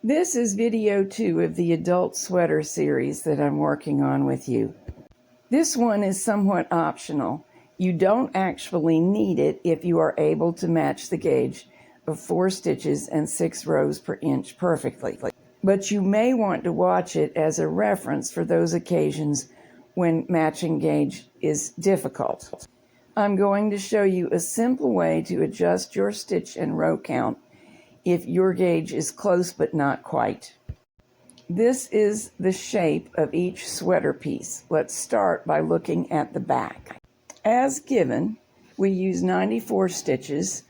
This is video 2 of the adult sweater series that I'm working on with you. This one is somewhat optional. You don't actually need it if you are able to match the gauge of 4 stitches and 6 rows per inch perfectly. But you may want to watch it as a reference for those occasions when matching gauge is difficult. I'm going to show you a simple way to adjust your stitch and row count if your gauge is close but not quite. This is the shape of each sweater piece. Let's start by looking at the back. As given, we use 94 stitches,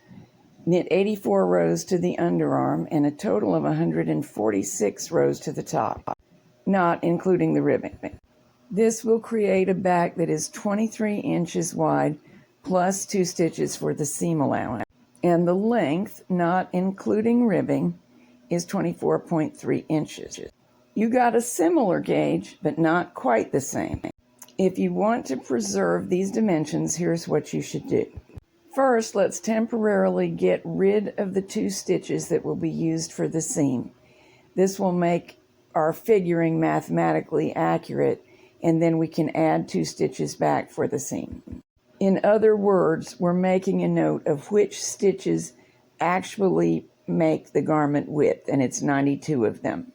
knit 84 rows to the underarm, and a total of 146 rows to the top, not including the ribbing. This will create a back that is 23 inches wide plus 2 stitches for the seam allowance. And the length, not including ribbing, is 24.3 inches. You got a similar gauge, but not quite the same. If you want to preserve these dimensions, here's what you should do. First, let's temporarily get rid of the 2 stitches that will be used for the seam. This will make our figuring mathematically accurate, and then we can add 2 stitches back for the seam. In other words, we're making a note of which stitches actually make the garment width, and it's 92 of them.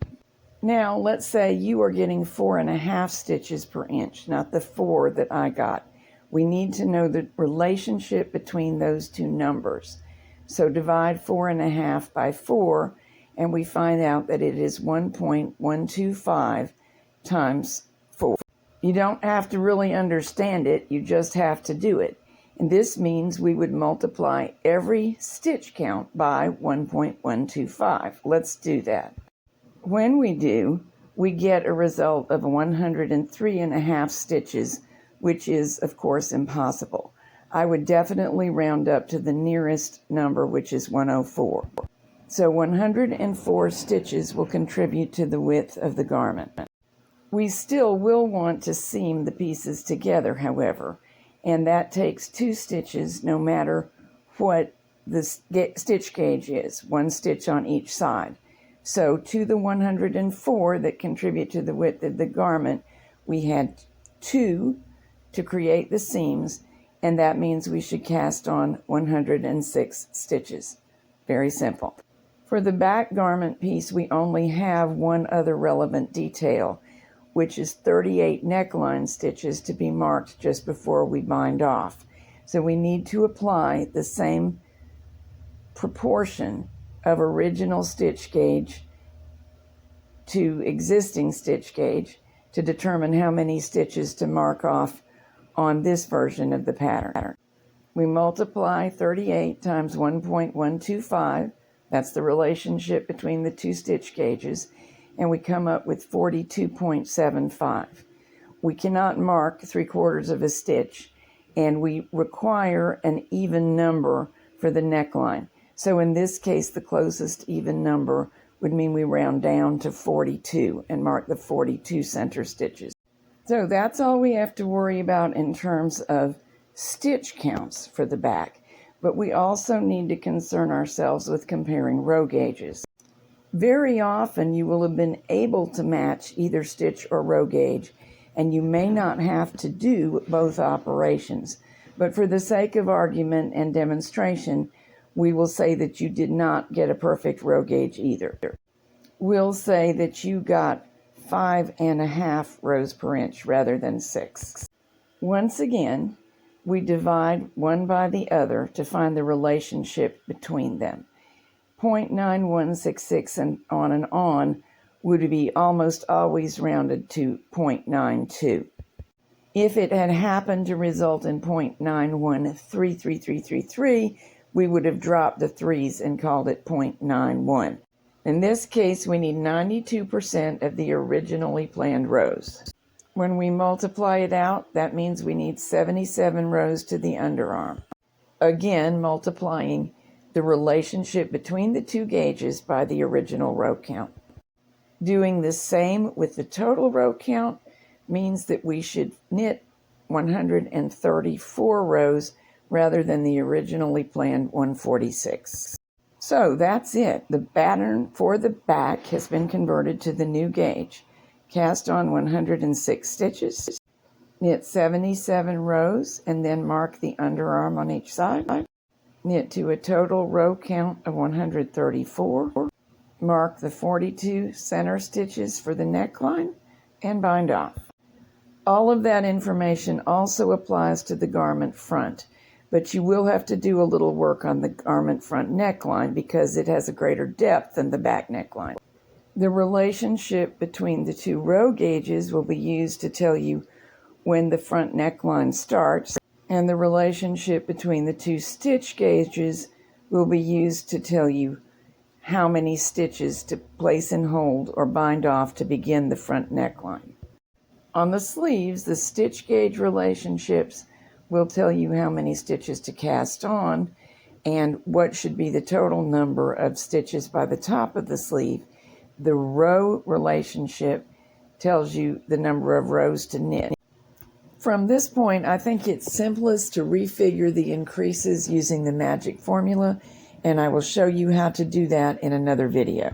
Now, let's say you are getting 4.5 stitches per inch, not the 4 that I got. We need to know the relationship between those two numbers. So divide 4.5 by 4, and we find out that it is 1.125 times 4. You don't have to really understand it, you just have to do it. And this means we would multiply every stitch count by 1.125. Let's do that. When we do, we get a result of 103.5 stitches, which is, of course, impossible. I would definitely round up to the nearest number, which is 104. So 104 stitches will contribute to the width of the garment. We still will want to seam the pieces together, however, and that takes 2 stitches no matter what the stitch gauge is, 1 stitch on each side. So to the 104 that contribute to the width of the garment, we had 2 to create the seams, and that means we should cast on 106 stitches. Very simple. For the back garment piece, we only have one other relevant detail, which is 38 neckline stitches to be marked just before we bind off. So we need to apply the same proportion of original stitch gauge to existing stitch gauge to determine how many stitches to mark off on this version of the pattern. We multiply 38 times 1.125, that's the relationship between the 2 stitch gauges, and we come up with 42.75. We cannot mark 3/4 of a stitch, and we require an even number for the neckline. So in this case, the closest even number would mean we round down to 42 and mark the 42 center stitches. So that's all we have to worry about in terms of stitch counts for the back, but we also need to concern ourselves with comparing row gauges. Very often you will have been able to match either stitch or row gauge, and you may not have to do both operations. But for the sake of argument and demonstration, we will say that you did not get a perfect row gauge either. We'll say that you got 5.5 rows per inch rather than 6. Once again, we divide one by the other to find the relationship between them. 0.9166 and on would be almost always rounded to 0.92. If it had happened to result in 0.913333, we would have dropped the 3's and called it 0.91. In this case, we need 92% of the originally planned rows. When we multiply it out, that means we need 77 rows to the underarm. Again, multiplying the relationship between the 2 gauges by the original row count. Doing the same with the total row count means that we should knit 134 rows rather than the originally planned 146. So that's it. The pattern for the back has been converted to the new gauge. Cast on 106 stitches, knit 77 rows, and then mark the underarm on each side. Knit to a total row count of 134. Mark the 42 center stitches for the neckline and bind off. All of that information also applies to the garment front, but you will have to do a little work on the garment front neckline because it has a greater depth than the back neckline. The relationship between the two row gauges will be used to tell you when the front neckline starts, and the relationship between the two stitch gauges will be used to tell you how many stitches to place and hold or bind off to begin the front neckline. On the sleeves, the stitch gauge relationships will tell you how many stitches to cast on and what should be the total number of stitches by the top of the sleeve. The row relationship tells you the number of rows to knit. From this point, I think it's simplest to refigure the increases using the magic formula, and I will show you how to do that in another video.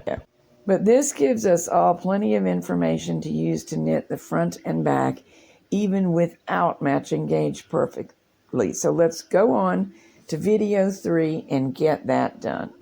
But this gives us all plenty of information to use to knit the front and back, even without matching gauge perfectly. So let's go on to video 3 and get that done.